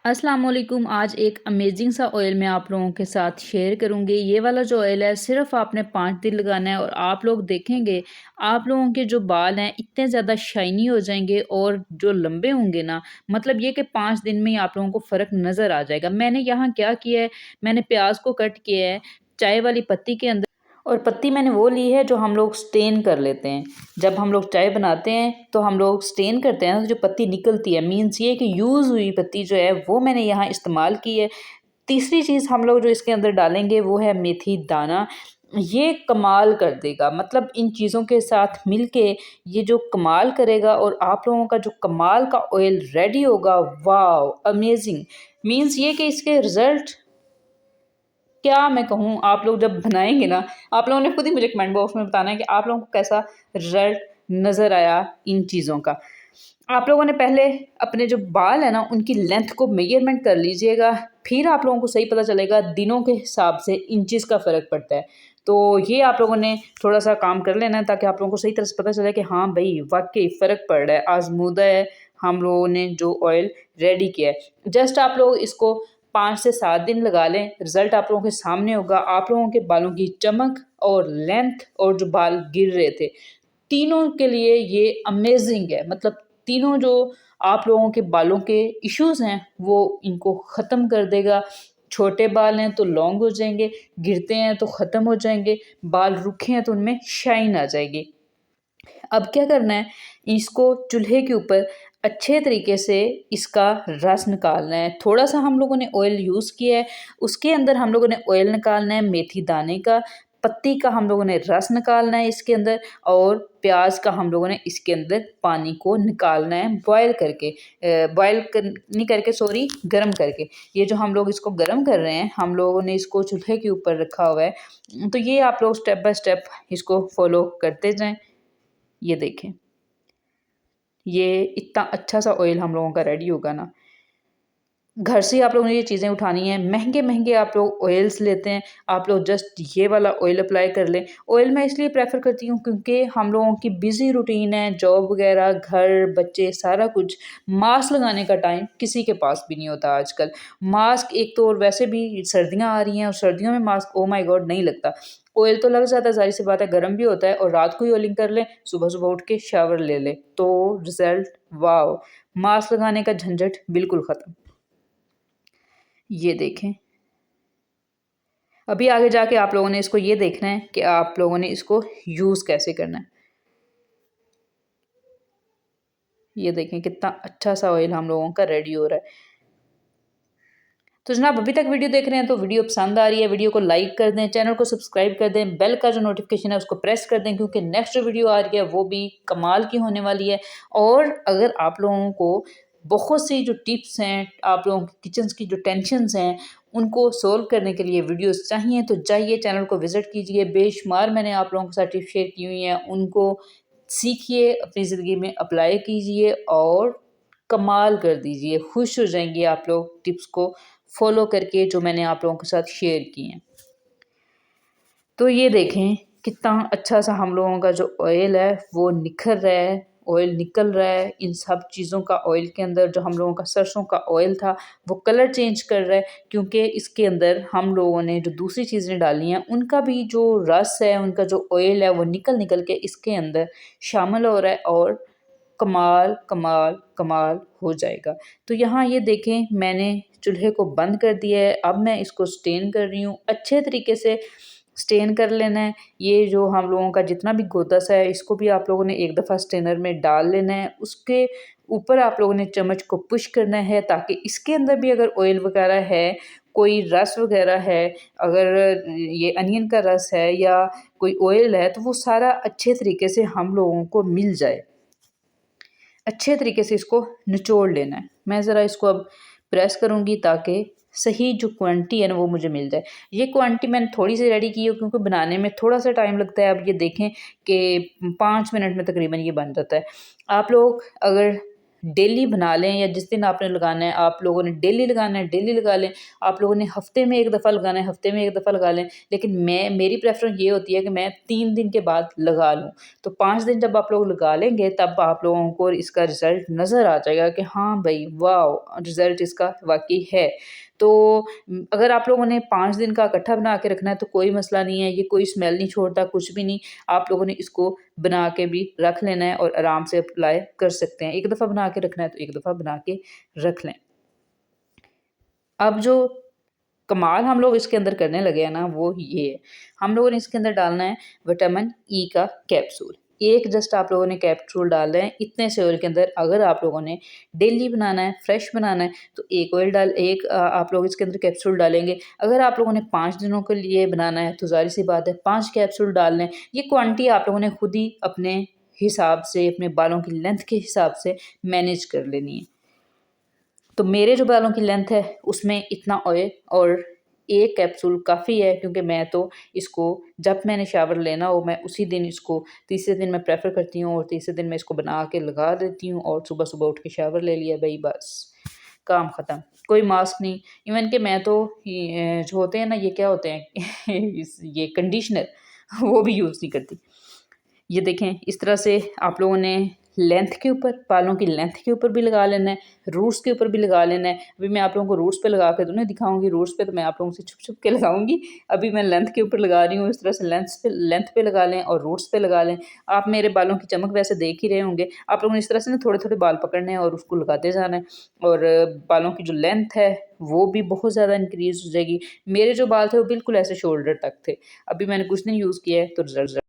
अस्सलाम वालेकुम। आज एक अमेजिंग सा ऑयल मैं आप लोगों के साथ शेयर करूंगी। ये वाला जो ऑयल है सिर्फ आपने 5 दिन लगाना है और आप लोग देखेंगे आप लोगों के जो बाल हैं इतने ज़्यादा शाइनी हो जाएंगे और जो लंबे होंगे ना, मतलब ये कि 5 दिन में ही आप लोगों को फ़र्क नज़र आ जाएगा। मैंने यहाँ क्या किया है, मैंने प्याज को कट किया है चाय वाली पत्ती के अंदर, और पत्ती मैंने वो ली है जो हम लोग स्टेन कर लेते हैं। जब हम लोग चाय बनाते हैं तो हम लोग स्टेन करते हैं तो जो पत्ती निकलती है, मीन्स ये कि यूज़ हुई पत्ती जो है वो मैंने यहाँ इस्तेमाल की है। तीसरी चीज़ हम लोग जो इसके अंदर डालेंगे वो है मेथी दाना। ये कमाल कर देगा, मतलब इन चीज़ों के साथ मिलके ये जो कमाल करेगा और आप लोगों का जो कमाल का ऑयल रेडी होगा, वाओ अमेजिंग। मीन्स ये कि इसके रिज़ल्ट क्या मैं कहूँ, आप लोग जब बनाएँगे ना, आप लोगों ने खुद ही मुझे कमेंट बॉक्स में बताना है कि आप लोगों को कैसा रिज़ल्ट नज़र आया इन चीज़ों का। आप लोगों ने पहले अपने जो बाल है ना, उनकी लेंथ को मेज़रमेंट कर लीजिएगा, फिर आप लोगों को सही पता चलेगा दिनों के हिसाब से इंचेस का फ़र्क पड़ता है। तो ये आप लोगों ने थोड़ा-सा काम कर लेना है ताकि आप लोगों को सही तरह से पता चले कि हाँ भई, वाक़ई फ़र्क पड़ रहा है, आज़मूदा है हम लोगों ने जो ऑयल रेडी किया है। जस्ट आप लोग इसको 5 से 7 दिन लगा लें, रिज़ल्ट आप लोगों के सामने होगा। आप लोगों के बालों की चमक और लेंथ और जो बाल गिर रहे थे, तीनों के लिए ये अमेज़िंग है। मतलब तीनों जो आप लोगों के बालों के इश्यूज़ हैं, वो इनको ख़त्म कर देगा। छोटे बाल हैं तो लॉन्ग हो जाएँगे, गिरते हैं तो ख़त्म हो जाएँगे, बाल रूखे हैं तो उनमें शाइन आ जाएगी। अब क्या करना है, इसको चूल्हे के ऊपर अच्छे तरीके से इसका रस निकालना है। थोड़ा-सा हम लोगों ने ऑयल यूज़ किया है, उसके अंदर हम लोगों ने ऑयल निकालना है मेथी दाने का, पत्ती का हम लोगों ने रस निकालना है इसके अंदर, और प्याज़ का हम लोगों ने इसके अंदर पानी को निकालना है बॉयल करके। बॉयल कर नहीं करके, सॉरी, गरम करके। ये जो हम लोग इसको गरम कर रहे हैं, हम लोगों ने इसको चूल्हे के ऊपर रखा हुआ है। तो ये आप लोग स्टेप बाय स्टेप इसको फ़ॉलो करते जाएँ। ये देखें, ये इतना अच्छा सा ऑयल हम लोगों का रेडी होगा ना, घर से आप लोगों ने ये चीज़ें उठानी हैं। महँगे-महँगे आप लोग ऑयल्स लेते हैं, आप लोग जस्ट ये वाला ऑयल अप्लाई कर लें। ऑयल मैं इसलिए प्रेफ़र करती हूँ क्योंकि हम लोगों की बिज़ी रूटीन है, जॉब वग़ैरह, घर, बच्चे, सारा कुछ। मास्क लगाने का टाइम किसी के पास भी नहीं होता आजकल। मास्क एक तो, और वैसे भी सर्दियाँ आ रही हैं और सर्दियों में मास्क, ओह माय गॉड, नहीं लगता। ऑयल तो लग जाता है, ज़ाहिर-सी बात है, गर्म भी होता है, और रात को ही ऑयलिंग कर लें, सुबह-सुबह उठ के शावर ले लें, तो रिज़ल्ट वॉव! मास्क लगाने का झंझट बिल्कुल ख़त्म। ये देखें, अभी आगे जाके आप लोगों ने इसको ये देखना है कि आप लोगों ने इसको यूज़ कैसे करना है। ये देखें कितना अच्छा सा ऑयल हम लोगों का रेडी हो रहा है। तो जनाब, अभी तक वीडियो देख रहे हैं तो वीडियो पसंद आ रही है, वीडियो को लाइक कर दें, चैनल को सब्सक्राइब कर दें, बेल का जो नोटिफिकेशन है उसको प्रेस कर दें, क्योंकि नेक्स्ट जो वीडियो आ रही है वो भी कमाल की होने वाली है। और अगर आप लोगों को बहुत सी जो टिप्स हैं, आप लोगों के किचन की जो टेंशन्स हैं, उनको सोल्व करने के लिए वीडियोस चाहिए तो जाइए चैनल को विज़िट कीजिए। बेशुमार मैंने आप लोगों के साथ टिप्स शेयर की हुई हैं, उनको सीखिए, अपनी ज़िंदगी में अप्लाई कीजिए और कमाल कर दीजिए। खुश हो जाएँगे आप लोग टिप्स को फ़ॉलो करके जो मैंने आप लोगों के साथ शेयर की हैं। तो ये देखें कितना अच्छा सा हम लोगों का जो ऑयल है वो निखर रहा है, ऑयल निकल रहा है। इन सब चीज़ों का ऑयल के अंदर जो हम लोगों का सरसों का ऑयल था वो कलर चेंज कर रहा है, क्योंकि इसके अंदर हम लोगों ने जो दूसरी चीज़ें डाली हैं उनका भी जो रस है, उनका जो ऑयल है वो निकल-निकल के इसके अंदर शामिल हो रहा है और कमाल, कमाल, कमाल हो जाएगा। तो यहाँ ये देखें, मैंने चूल्हे को बंद कर दिया है, अब मैं इसको स्टेन कर रही हूँ। अच्छे तरीके से स्टेन कर लेना है। ये जो हम लोगों का जितना भी गोदस है, इसको भी आप लोगों ने एक दफ़ा स्टेनर में डाल लेना है। उसके ऊपर आप लोगों ने चम्मच को पुश करना है ताकि इसके अंदर भी अगर ऑयल वगैरह है, कोई रस वगैरह है, अगर ये अनियन का रस है या कोई ऑयल है, तो वो सारा अच्छे तरीके से हम लोगों को मिल जाए। अच्छे तरीके से इसको निचोड़ लेना है। मैं ज़रा इसको अब प्रेस करूँगी ताकि सही जो क्वांटिटी है ना वो मुझे मिल जाए। ये क्वांटिटी मैंने थोड़ी-सी रेडी की है क्योंकि बनाने में थोड़ा-सा टाइम लगता है। अब ये देखें कि 5 मिनट में तकरीबन ये बन जाता है। आप लोग अगर डेली बना लें या जिस दिन आपने लगाना है आप लोगों ने डेली लगाना है डेली लगा लें। आप लोगों ने हफ़्ते में 1 दफ़ा लगाना है हफ़्ते में 1 दफ़ा लगा लें। लेकिन मेरी प्रेफ़रेंस ये होती है कि मैं 3 दिन के बाद लगा लूँ। तो 5 दिन जब आप लोग लगा लेंगे तब आप लोगों को इसका रिज़ल्ट नज़र आ जाएगा कि हाँ भई वाओ! रिज़ल्ट इसका वाक़ई है। तो अगर आप लोगों ने 5 दिन का इकट्ठा बना के रखना है तो कोई मसला नहीं है, ये कोई स्मेल नहीं छोड़ता, कुछ भी नहीं। आप लोगों ने इसको बना के भी रख लेना है और आराम से अप्लाई कर सकते हैं। 1 दफ़ा बना के रखना है तो 1 दफ़ा बना के रख लें। अब जो कमाल हम लोग इसके अंदर करने लगे हैं ना वो ये है, हम लोगों ने इसके अंदर डालना है विटामिन ई का कैप्सूल। एक जस्ट आप लोगों ने कैप्सूल डालना है इतने से ऑयल के अंदर। अगर आप लोगों ने डेली बनाना है, फ्रेश बनाना है तो एक आप लोग इसके अंदर कैप्सूल डालेंगे। अगर आप लोगों ने 5 दिनों के लिए बनाना है तो ज़ाहिर-सी बात है 5 कैप्सूल डालने हैं। ये क्वांटिटी आप लोगों ने खुद ही अपने हिसाब से, अपने बालों की लेंथ के हिसाब से मैनेज कर लेनी है। तो मेरे जो बालों की लेंथ है उसमें इतना ऑयल और 1 कैप्सूल काफ़ी है क्योंकि मैं तो इसको जब मैंने शावर लेना हो मैं उसी दिन इसको तीसरे दिन मैं प्रेफ़र करती हूँ और तीसरे दिन मैं इसको बना के लगा देती हूँ और सुबह-सुबह उठ के शावर ले लिया भई बस, काम ख़त्म। कोई मास्क नहीं, इवन कि मैं तो जो होते हैं ना ये क्या होते हैं ये कंडीशनर वो भी यूज़ नहीं करती। ये देखें इस तरह से आप लोगों ने लेंथ के ऊपर बालों की लेंथ के ऊपर भी लगा लेना है, रूट्स के ऊपर भी लगा लेना है। अभी मैं आप लोगों को रूट्स पे लगा के तो नहीं दिखाऊँगी, रूट्स पे तो मैं आप लोगों से छुप-छुप के लगाऊँगी। अभी मैं लेंथ के ऊपर लगा रही हूँ, इस तरह से लेंथ पे लगा लें और रूट्स पे लगा लें। आप मेरे बालों की चमक वैसे देख ही रहे होंगे। आप लोगों ने इस तरह से ना थोड़े-थोड़े बाल पकड़ने हैं और उसको लगाते जाना है और बालों की जो लेंथ है वो भी बहुत ज़्यादा इंक्रीज़ हो जाएगी। मेरे जो बाल थे वो बिल्कुल ऐसे शोल्डर तक थे। अभी मैंने कुछ दिन यूज़ किया है तो रिज़ल्ट